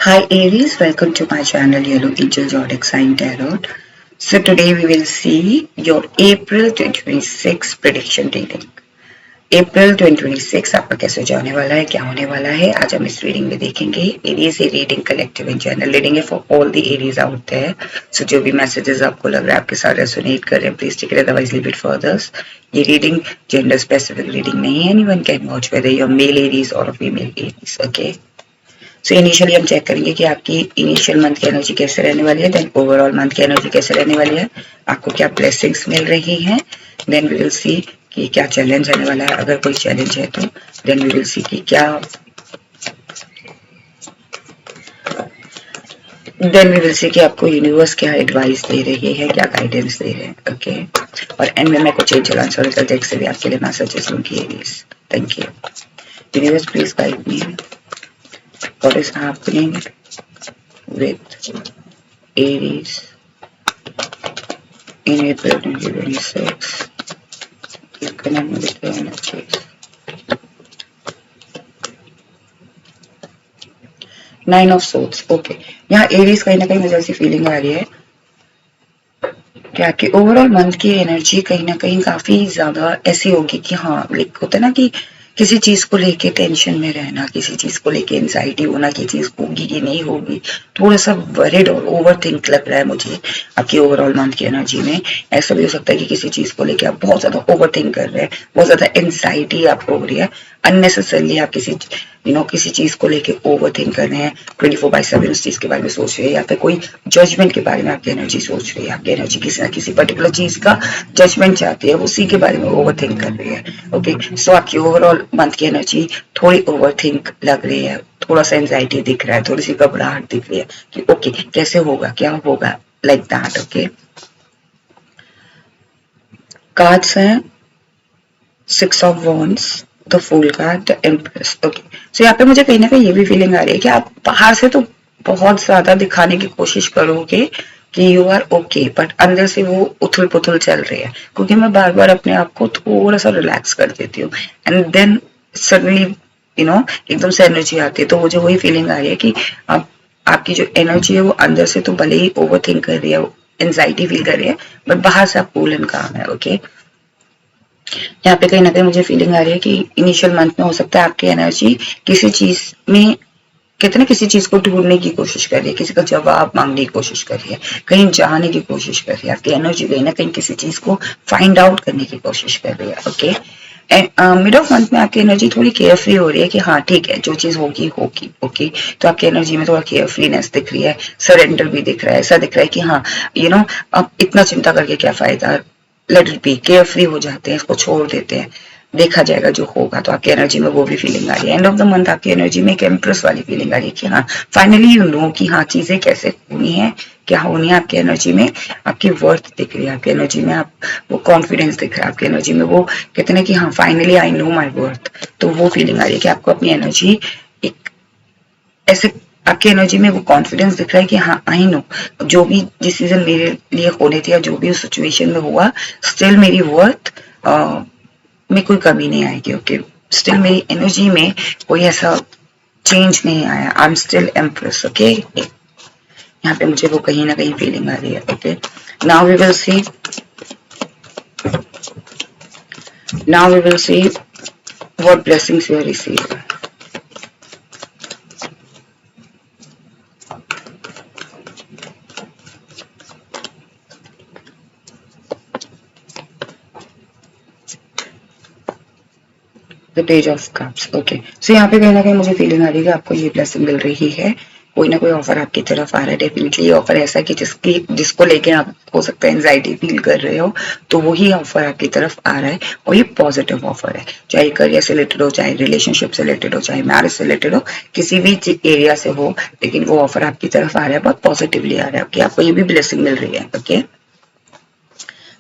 Hi Aries, welcome to my channel Yellow Angel Zodiac Sign Tarot. So today we will see your April 2026 prediction reading. अप्रैल 2026 आपका कैसे जाने वाला है, क्या होने वाला है, आज हम इस रीडिंग में देखेंगे. Aries reading collective and general reading है for all the Aries out there. So जो भी मैसेजेस आपको लग रहा है आपके साथ रेजोनेट कर रहे हैं, please take it, otherwise leave it for others. ये रीडिंग जेंडर स्पेसिफिक रीडिंग नहीं है. Anyone can watch whether you are male Aries और female Aries. Okay, so initially हम चेक करेंगे कि आपकी इनिशियल मंथ की एनर्जी कैसे रहने वाली है, देन ओवरऑल मंथ की एनर्जी कैसे रहने वाली है, आपको क्या ब्लेसिंग्स मिल रही हैं, देन वी विल सी कि क्या चैलेंज आने वाला है, अगर कोई चैलेंज है तो देन वी विल सी कि क्या, देन वी विल सी कि आपको यूनिवर्स क्या एडवाइस दे रही है, क्या गाइडेंस दे रहे हैं. ओके, और एंड में मैं कुछ एंजल आंसर डेक से भी आपके लिए मैसेजेस लूंगी. Thank you universe, please guide me. What is happening with Aries in April 2026? Connect with the energies. 9 of Swords. Okay, यहाँ Aries कहीं ना कहीं मुझे ऐसी फीलिंग आ रही है कि आपकी ओवरऑल मंथ की एनर्जी कहीं ना कहीं काफी ज्यादा ऐसी होगी कि हाँ, लाइक होता है ना कि किसी चीज को लेके टेंशन में रहना, किसी चीज को लेके एंजाइटी होना कि चीज होगी कि नहीं होगी, थोड़ा सा वरिड और ओवर थिंक लग रहा है मुझे आपकी ओवरऑल मंथ की एनर्जी में. ऐसा भी हो सकता है कि किसी चीज को लेके आप बहुत ज्यादा ओवर थिंक कर रहे हैं, बहुत ज्यादा एंजाइटी आपको हो रही है, अननेसेसरली आप किसी चीज को लेके ओवर थिंक कर रहे हैं, 24/7 उस चीज के बारे में सोच रहे हैं, या फिर कोई जजमेंट के बारे में आपकी एनर्जी सोच रही है, आपकी एनर्जी किसी ना किसी पर्टिकुलर चीज का जजमेंट चाहती है, उसी के बारे में ओवर थिंक कर रही है. ओके, सो आपकी ओवरऑल मंथ की एनर्जी थोड़ी ओवर थिंक लग रही है, थोड़ा सा एंजाइटी दिख रहा है, थोड़ी सी घबराहट दिख रही है कि ओके कैसे होगा, क्या होगा, लाइक दैट. ओके, कार्ड्स हैं 6 of wands, the fool card, the empress. Okay, so यहाँ पे मुझे कहीं ना कहीं ये भी फीलिंग आ रही है कि आप बाहर से तो बहुत ज्यादा दिखाने की कोशिश करोगे कि यू आर ओके, बट अंदर से वो उथल पुथल चल रही है, क्योंकि मैं बार बार अपने आप को थोड़ा सा रिलैक्स कर देती हूँ एंड देन सडनली एकदम से एनर्जी आती है. तो मुझे वही फीलिंग आ रही है कि आपकी जो एनर्जी है वो अंदर से तो भले ही ओवर थिंक कर रही है, एंजाइटी फील कर रही है, बट बाहर से आप कूल एंड काम है. ओके, यहाँ पे कहीं ना कहीं मुझे फीलिंग आ रही है कि इनिशियल मंथ में हो सकता है आपकी एनर्जी किसी चीज में, कहते ना, किसी चीज को ढूंढने की कोशिश कर रही है, किसी का जवाब मांगने की कोशिश कर रही है, कहीं जाने की कोशिश कर रही है. आपकी एनर्जी कहीं ना कहीं किसी चीज को फाइंड आउट करने की कोशिश कर रही है. Okay, and mid of month में आपकी एनर्जी थोड़ी केयर फ्री हो रही है कि हाँ ठीक है, जो चीज होगी होगी. ओके, तो आपकी एनर्जी में थोड़ा केयर फ्रीनेस दिख रही है, सरेंडर भी दिख रहा है, ऐसा दिख रहा है कि हाँ अब इतना चिंता करके क्या फायदा, let it be, care free हो जाते हैं, इसको छोड़ देते हैं, देखा जाएगा जो होगा. तो आपकी एनर्जी में वो भी फीलिंग आ रही है. एंड ऑफ द मंथ आपकी एनर्जी में एक एम्प्रेस वाली फीलिंग आ रही है कि हाँ फाइनली यू नो कि हाँ चीजें कैसे होनी है, क्या होनी है. आपकी एनर्जी में आपकी वर्थ दिख रही है, आपकी एनर्जी में आप वो कॉन्फिडेंस दिख रहा है, आपकी एनर्जी में वो कहते हैं कि हाँ finally I know my worth. तो वो फीलिंग आ रही है कि आपको अपनी एनर्जी एक ऐसे, आपकी एनर्जी में वो कॉन्फिडेंस दिख रहा है कि हाँ आई नो, जो भी डिसीजन मेरे लिए होने थे या जो भी उस सिचुएशन में हुआ, स्टिल मेरी वर्थ में कोई कमी नहीं आएगी. ओके, स्टिल मेरी एनर्जी में कोई ऐसा चेंज नहीं आया, I am still empress. Okay, यहाँ पे मुझे वो कहीं ना कहीं फीलिंग आ रही है. Okay, now we will see, what blessings you are receiving. The page of cups. Okay, so यहाँ पे कहीं ना कहीं मुझे फीलिंग आ रही है कि आपको ये ब्लेसिंग मिल रही है, कोई ना कोई ऑफर आपकी तरफ आ रहा है. डेफिनेटली ये ऑफर ऐसा है कि जिसको लेके आप हो सकता है एंजाइटी फील कर रहे हो, तो वही ऑफर आपकी तरफ आ रहा है और ये पॉजिटिव ऑफर है. चाहे करियर से रिलेटेड हो, चाहे रिलेशनशिप से रिलेटेड हो, चाहे मैरिज से रिलेटेड हो, किसी भी एरिया से हो, लेकिन वो ऑफर आपकी तरफ आ रहा है, बहुत पॉजिटिवली आ रहा है कि आपको ये भी ब्लेसिंग मिल रही है. ओके,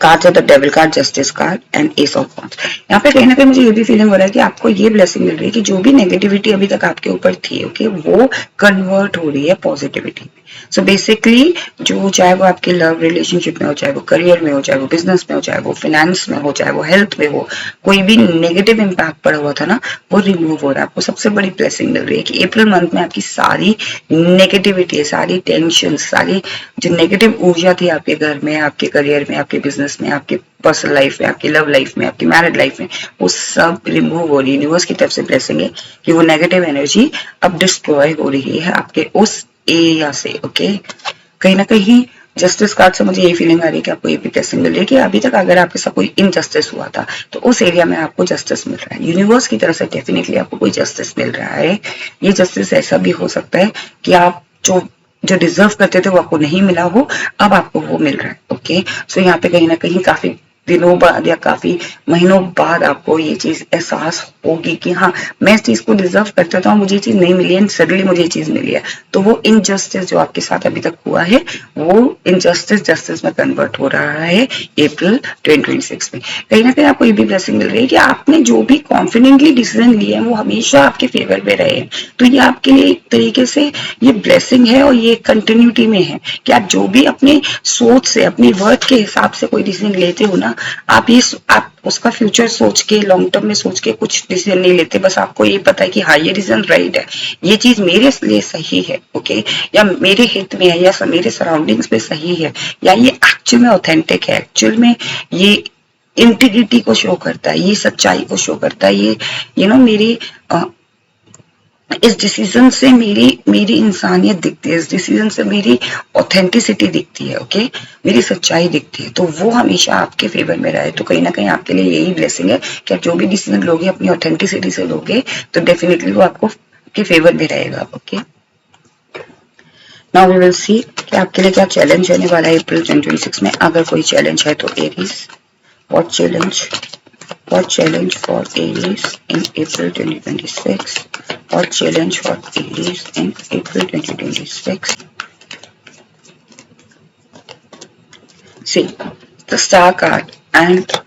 कार्ड्स है the devil card, justice card and S of wands. यहाँ पे कहीं ना कहीं मुझे ये भी फीलिंग हो रहा है कि आपको ये ब्लेसिंग मिल रही है कि जो भी नेगेटिविटी अभी तक आपके ऊपर थी, ओके, वो कन्वर्ट हो रही है पॉजिटिविटी में. सो बेसिकली जो चाहे वो आपके लव रिलेशनशिप में हो, चाहे वो करियर में हो, चाहे वो बिजनेस में हो, चाहे वो फाइनेंस में हो, चाहे वो हेल्थ में हो, कोई भी नेगेटिव इम्पैक्ट पड़ा हुआ था ना, वो रिमूव हो रहा है। आपको सबसे बड़ी ब्लेसिंग मिल रही है कि अप्रैल मंथ में आपकी सारी नेगेटिविटी, सारी टेंशन, सारी जो नेगेटिव ऊर्जा थी आपके घर में, आपके करियर में, आपके बिजनेस में, आपके पर्सनल लाइफ में, आपकी लव लाइफ में, आपकी मैरिड लाइफ में, वो सब रिमूव हो रही है। यूनिवर्स की तरफ से ब्लेसिंग है कि वो नेगेटिव एनर्जी अब डिस्ट्रॉय हो रही है आपके उस एरिया से। ओके, कहीं ना कहीं जस्टिस कार्ड से मुझे यही फीलिंग आ रही है कि आपको ये भी ब्लेसिंग मिल रही है कि अभी तक अगर आपके साथ कोई इनजस्टिस हुआ था तो उस एरिया में आपको जस्टिस मिल रहा है। यूनिवर्स की तरफ से डेफिनेटली आपको कोई जस्टिस मिल रहा है। ये जस्टिस ऐसा भी हो सकता है कि आप जो डिजर्व करते थे वो आपको नहीं मिला हो, अब आपको वो मिल रहा है। ओके, सो यहाँ पे कहीं ना कहीं काफी दिनों बाद या काफी महीनों बाद आपको ये चीज एहसास होगी कि हाँ, मैं इस चीज को डिजर्व करता था, मुझे ये चीज नहीं मिली है, सडनली मुझे ये चीज मिली है। तो वो इनजस्टिस जो आपके साथ अभी तक हुआ है, वो इनजस्टिस जस्टिस में कन्वर्ट हो रहा है अप्रैल 2026 में। कहीं ना कहीं आपको ये भी ब्लेसिंग मिल रही है कि आपने जो भी कॉन्फिडेंटली डिसीजन लिए हैं वो हमेशा आपके फेवर में रहे हैं। तो ये आपके लिए एक तरीके से ये ब्लेसिंग है और ये कंटिन्यूटी में है कि आप जो भी अपने सोच से, अपनी वर्थ के हिसाब से कोई डिसीजन लेते हो ना, आप उसका फ्यूचर सोच के, लॉन्ग टर्म में सोच के कुछ डिसीजन नहीं लेते। बस आपको ये पता है कि हाँ, ये डिसीजन राइट है, ये चीज मेरे लिए सही है। ओके, या मेरे हित में है, या मेरे सराउंडिंग्स में सही है, या ये एक्चुअल में ऑथेंटिक है, एक्चुअल में ये इंटीग्रिटी को शो करता है, ये सच्चाई को शो करता है, ये मेरी इस डिसीजन से मेरी इंसानियत दिखती है, इस डिसीजन से मेरी ऑथेंटिसिटी दिखती है। ओके, मेरी सच्चाई दिखती है, तो वो हमेशा आपके फेवर में रहे। तो कहीं ना कहीं आपके लिए यही ब्लेसिंग है कि आप जो भी डिसीजन लोगे अपनी ऑथेंटिसिटी से लोगे तो डेफिनेटली वो आपको के फेवर में रहेगा। Okay, now we will see कि आपके लिए क्या चैलेंज रहने वाला है अप्रैल 2026 में। अगर कोई चैलेंज है तो Aries, what challenge for Aries in April 2026? What challenge for Aries in April 2026? See, the Star card and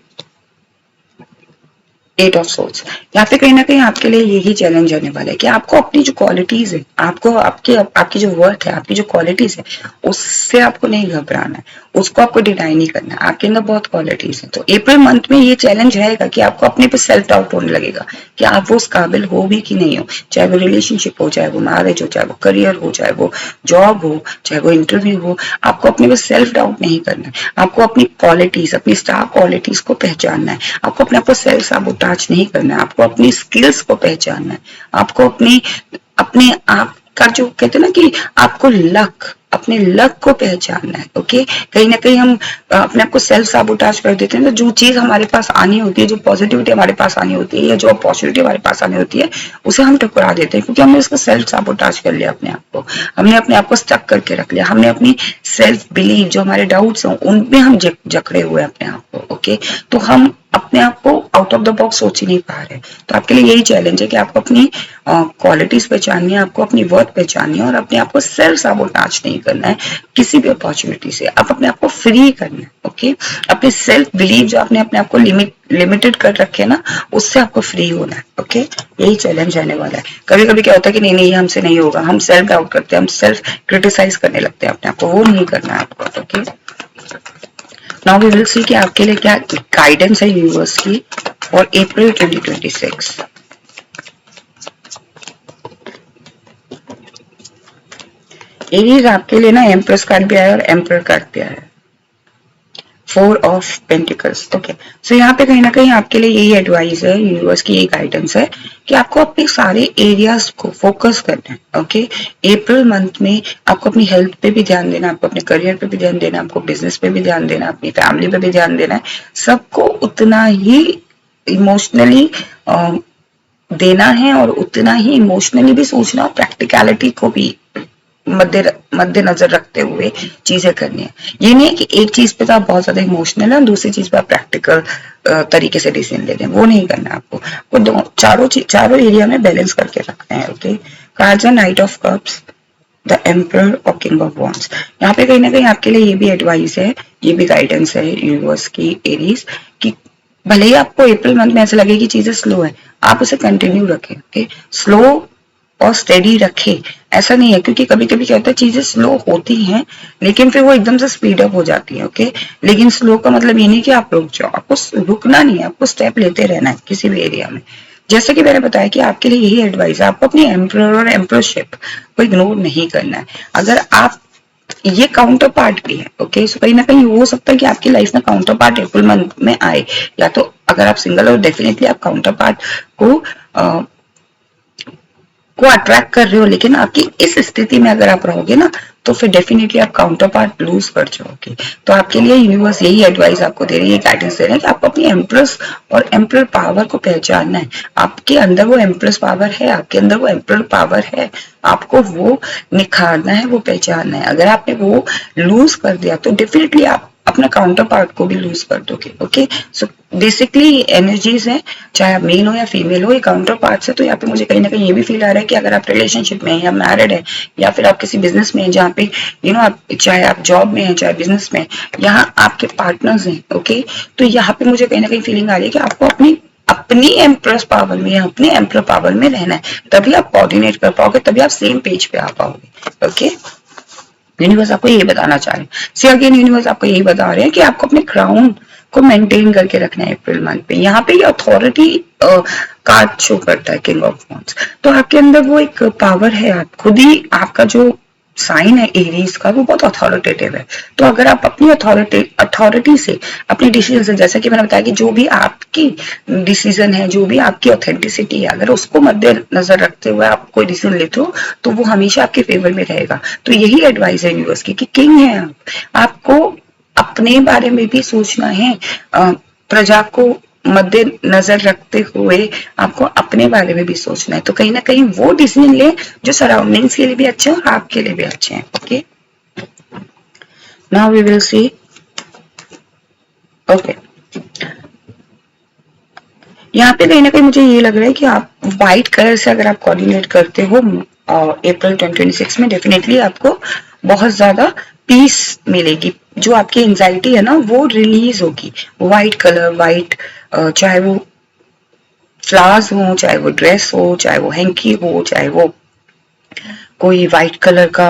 eight of swords. यहाँ पे कहीं ना कहीं आपके लिए यही चैलेंज आने वाला है कि आपको अपनी जो क्वालिटीज है, आपको आपकी जो वर्थ है, आपकी जो क्वालिटीज है, उससे आपको नहीं घबराना है, उसको आपको डिनाई नहीं करना है। आपके अंदर बहुत क्वालिटीज है। तो अप्रैल मंथ में ये चैलेंज रहेगा कि आपको अपने पे सेल्फ डाउट होने लगेगा कि आप वो उस काबिल हो भी कि नहीं हो, चाहे वो रिलेशनशिप हो, चाहे वो मैरिज हो, चाहे वो करियर हो, चाहे वो जॉब हो, चाहे वो इंटरव्यू हो। आपको अपने पे सेल्फ डाउट नहीं करना है। आपको अपनी क्वालिटीज, अपनी स्टार क्वालिटीज को पहचानना है। आपको अपने आप को सेल्फ साबोटाज नहीं करना है। आपको अपनी स्किल्स को पहचानना है। आपको अपने आप का जो कहते हैं ना कि आपको अपने लक को पहचानना है। ओके, कहीं ना कहीं हम अपने आप को सेल्फ साबोटाज कर देते हैं। तो जो चीज हमारे पास आनी होती है, जो पॉजिटिविटी हमारे पास आनी होती है, या जो अपॉर्चुनिटी हमारे पास आनी होती है, उसे हम ठुकरा देते हैं क्योंकि हमने उसको सेल्फ साबोटाज कर लिया। अपने आप को हमने अपने आप को स्टक करके रख लिया। हमने अपनी सेल्फ बिलीव, जो हमारे डाउट्स हैं, उनमें हम जकड़े हुए अपने आप को। ओके, तो हम अपने आप को आउट ऑफ द बॉक्स सोच ही नहीं पा रहे। तो आपके लिए यही चैलेंज है कि आपको अपनी क्वालिटीज पहचाननी है, आपको अपनी वर्थ पहचाननी है और अपने आप को सेल्फ साबोटाज नहीं करना है किसी भी अपॉर्चुनिटी से। आप अपने आप को फ्री करना है। ओके, अपने सेल्फ बिलीव जो आपने अपने आप को लिमिटेड कर रखे ना, उससे आपको फ्री होना है। ओके, यही चैलेंज आने वाला है। कभी कभी क्या होता है कि नहीं ये हमसे नहीं होगा, हम सेल्फ डाउट करते हैं, हम सेल्फ क्रिटिसाइज करने लगते हैं अपने आप को। वो नहीं करना है आपको। Okay, now we will see कि आपके लिए क्या गाइडेंस है यूनिवर्स की फॉर अप्रैल 2026। एरीज आपके लिए ना एम्प्रेस कार्ड भी आया और एम्पर कार्ड भी आया, 4 ऑफ पेंटिकल्स। ओके, सो यहाँ पे कहीं ना कहीं आपके लिए यही एडवाइस है, यूनिवर्स की यही गाइडेंस है कि आपको अपने सारे एरियाज को फोकस करना है। ओके, अप्रैल मंथ में आपको अपनी हेल्थ पे भी ध्यान देना, आपको अपने करियर पे भी ध्यान देना, आपको बिजनेस पे भी ध्यान देना, अपनी फैमिली पे भी ध्यान देना है। सबको उतना ही इमोशनली देना है और उतना ही इमोशनली भी सोचना, और प्रैक्टिकलिटी को भी मद्देनजर रखते हुए चीजें करनी है। ये नहीं है कि एक चीज पे तो आप बहुत ज्यादा इमोशनल है और दूसरी चीज पे आप प्रैक्टिकल तरीके से डिसीजन ले रहे हैं, वो नहीं करना आपको। वो चारों एरिया में बैलेंस करके रखना है। Okay, cards are knight of cups, the emperor और किंग ऑफ वॉन्ड्स। यहाँ पे कहीं ना कहीं आपके लिए ये भी एडवाइस है, ये भी गाइडेंस है यूनिवर्स की एरीज कि भले ही आपको अप्रैल मंथ में ऐसा लगे कि चीजें स्लो है, आप उसे कंटिन्यू रखें। ओके, स्लो और स्टेडी रखे। ऐसा नहीं है, क्योंकि कभी कभी क्या होता है चीजें स्लो होती हैं लेकिन फिर वो एकदम से स्पीड अप हो जाती है। ओके, लेकिन स्लो का मतलब ये नहीं कि आप रुक जाओ, आपको रुकना नहीं है, आपको स्टेप लेते रहना है किसी भी एरिया में। जैसे कि मैंने बताया कि आपके लिए यही एडवाइस है, आपको अपनी एम्प्रर और एम्प्ररशिप को इग्नोर नहीं करना है। अगर आप, ये काउंटर पार्ट भी है। ओके, सो कहीं ना कहीं हो सकता है कि आपकी लाइफ में काउंटर पार्ट अप्रैल मंथ में आए, या तो अगर आप सिंगल हो डेफिनेटली आप काउंटर पार्ट को अट्रैक्ट कर रहे हो, लेकिन आपकी इस स्थिति में अगर आप रहोगे ना तो फिर डेफिनेटली आप काउंटर पार्ट लूज कर जाओगे। तो आपके लिए यूनिवर्स यही एडवाइस आपको दे रही है, गाइडेंस दे रहे हैं कि आपको अपनी एम्प्रेस और एम्प्रर पावर को पहचानना है। आपके अंदर वो एम्प्रेस पावर है, आपके अंदर वो एम्प्रर पावर है, आपको वो निखारना है, वो पहचानना है। अगर आपने वो लूज कर दिया तो डेफिनेटली आप अपना काउंटर पार्ट को भी लूज कर दोगे। ओके, सो बेसिकली एनर्जीज है, चाहे आप मेल हो या फीमेल हो, ये काउंटर पार्ट है। तो यहाँ पे मुझे कहीं ना कहीं ये भी फील आ रहा है कि अगर आप रिलेशनशिप में हैं या मैरिड है या फिर आप किसी बिजनेस में हैं जहाँ पे आप चाहे आप जॉब में हैं चाहे बिजनेस में, यहाँ आपके पार्टनर्स हैं। ओके, तो यहाँ पे मुझे कहीं ना कहीं फीलिंग आ रही है कि आपको अपनी अपनी एम्प्रेस पावर में या अपने एम्प्रर पावर में रहना है, तभी आप कोऑर्डिनेट कर पाओगे, तभी आप सेम पेज पे आ पाओगे। ओके, यूनिवर्स आपको यही बताना चाह रहे हैं। सी अगेन यूनिवर्स आपको यही बता रहे हैं कि आपको अपने क्राउन को मेंटेन करके रखना है अप्रैल मंथ पे। यहाँ पे ये अथॉरिटी कार्ड शो करता है, किंग ऑफ वॉन्ड्स। तो आपके अंदर वो एक पावर है, आप खुद ही, आपका जो साइन है एरीज का वो बहुत अथॉरिटेटिव है। तो अगर आप अपनी अथॉरिटी से, अपनी डिसीजन से, जैसा कि मैंने बताया कि जो भी आपकी डिसीजन है, जो भी आपकी ऑथेंटिसिटी है, अगर उसको मद्देनजर रखते हुए आप कोई डिसीजन लेते हो तो वो हमेशा आपके फेवर में रहेगा। तो यही एडवाइस है यूनिवर्स की कि किंग है आप, आपको अपने बारे में भी सोचना है, प्रजा को मद्देनजर रखते हुए आपको अपने बारे में भी सोचना है। तो कहीं ना कहीं वो डिसीजन ले जो सराउंडिंग्स के लिए भी अच्छे हैं और आपके लिए भी अच्छे हैं। Okay, now we will see. Okay, यहाँ पे कहीं ना कहीं मुझे ये लग रहा है कि आप व्हाइट कलर से अगर आप कोऑर्डिनेट करते हो अप्रैल 2026 में, डेफिनेटली आपको बहुत ज्यादा पीस मिलेगी। जो आपकी एंजाइटी है ना वो रिलीज होगी। व्हाइट कलर, व्हाइट, चाहे वो फ्लावर्स हो, चाहे वो ड्रेस हो, चाहे वो हैंकी हो, चाहे वो कोई व्हाइट कलर का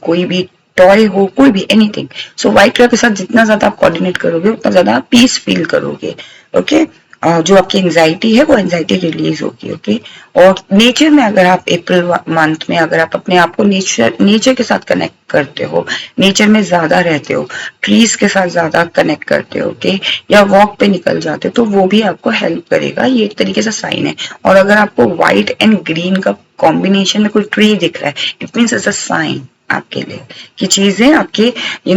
कोई भी टॉय हो, कोई भी एनीथिंग। सो व्हाइट कलर के साथ जितना ज्यादा आप कोऑर्डिनेट करोगे उतना ज्यादा पीस फील करोगे। ओके, जो आपकी एंजाइटी है वो एंजाइटी रिलीज होगी। ओके, और नेचर में अगर आप अप्रैल मंथ में अगर आप अपने आप को नेचर के साथ कनेक्ट करते हो, नेचर में ज्यादा रहते हो, ट्रीज के साथ ज्यादा कनेक्ट करते हो, ओके, या वॉक पे निकल जाते हो, तो वो भी आपको हेल्प करेगा। ये एक तरीके से साइन है। और अगर आपको व्हाइट एंड ग्रीन का कॉम्बिनेशन में कोई ट्री दिख रहा है, it means it's a sign आपके लिए कि चीजें आपके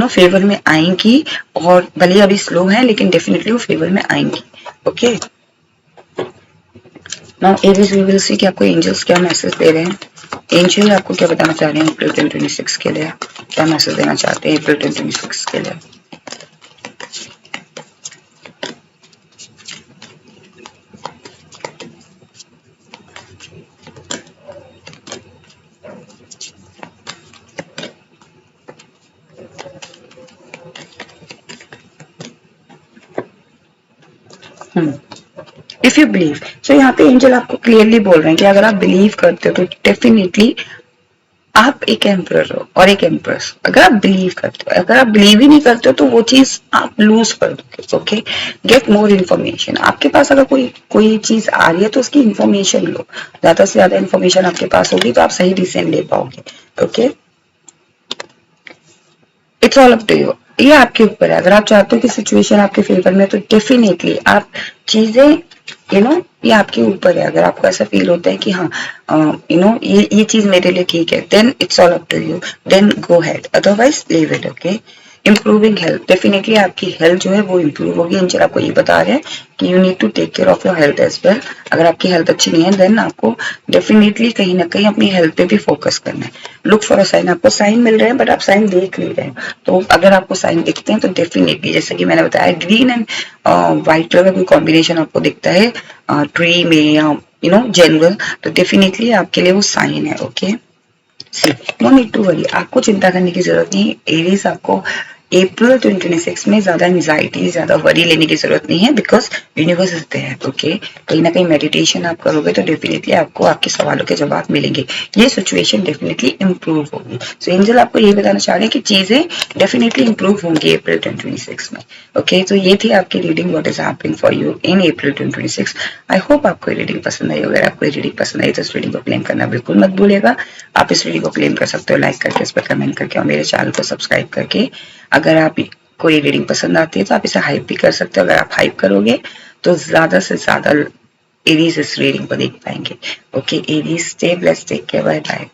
फेवर में आएंगी, और भले अभी स्लो है लेकिन डेफिनेटली वो फेवर में आएंगी। Okay, now Aries we will see कि आपको एंजल्स क्या मैसेज दे रहे हैं। एंजल आपको क्या बताना चाह रहे हैं अप्रैल 2026 के लिए, क्या मैसेज देना चाहते हैं अप्रैल 2026 के लिए। इफ यू बिलीव, सो यहाँ पे एंजल आपको क्लियरली बोल रहे हैं कि अगर आप बिलीव करते हो तो डेफिनेटली आप एक एम्प्रर हो और एक एम्प्रेस। अगर आप बिलीव करते हो, अगर आप बिलीव ही नहीं करते हो तो वो चीज आप लूज कर दोगे। Okay, get more information. आपके पास अगर कोई कोई चीज आ रही है तो उसकी इन्फॉर्मेशन लो, ज्यादा से ज्यादा इन्फॉर्मेशन आपके पास होगी तो आप सही डिसीजन ले पाओगे। Okay, it's all up to you, ये आपके ऊपर है। अगर आप चाहते हो कि सिचुएशन आपके फेवर में तो डेफिनेटली आप चीजें ये आपके ऊपर है। अगर आपको ऐसा फील होता है कि हाँ ये चीज मेरे लिए ठीक है, then it's all up to you, then go ahead, otherwise leave it. Okay, improving health, definitely आपकी हेल्थ जो है वो इम्प्रूव होगी। एंजल आपको ये बता रहे हैं कि you need to take care of your health as well. अगर आपकी हेल्थ अच्छी नहीं है देन आपको डेफिनेटली कहीं ना कहीं अपनी हेल्थ पे भी फोकस करना है। लुक फॉर अ साइन, आपको साइन मिल रहे हैं बट आप साइन देख नहीं रहे हैं। तो अगर आपको साइन दिखते हैं तो डेफिनेटली, जैसे कि मैंने बताया, ग्रीन एंड व्हाइट कलर का कोई कॉम्बिनेशन आपको दिखता है ट्री में या जनरल, तो डेफिनेटली आपके लिए वो साइन है। Okay, no need to worry, आपको चिंता करने की जरूरत नहीं। एरीज आपको अप्रैल 2026 में ज्यादा एंजाइटी, ज्यादा वरी लेने की जरूरत नहीं है, because universe is there. Okay, कहीं ना कहीं मेडिटेशन आप करोगे तो डेफिनेटली आपको आपके सवालों के जवाब मिलेंगे, ये सिचुएशन डेफिनेटली इंप्रूव होगी। सो एंजल आपको ये बताना चाह रहे हैं कि चीजें डेफिनेटली इंप्रूव होंगी अप्रैल 2026 में। ओके, तो ये थी आपकी reading, what is happening for you in April 2026। I hope आपको रीडिंग पसंद आई। अगर आपको रीडिंग पसंद आई तो इस रीडिंग को क्लेम करना बिल्कुल मत भूलिएगा। आप इस रीडिंग को क्लेम कर सकते हो लाइक करके, इस पर कमेंट करके और मेरे चैनल को सब्सक्राइब करके। अगर आप कोई रीडिंग पसंद आती है तो आप इसे हाइप भी कर सकते हो। अगर आप हाइप करोगे तो ज्यादा से ज्यादा एरीज इस रीडिंग को देख पाएंगे। Okay Aries, stay blessed, take care, bye bye.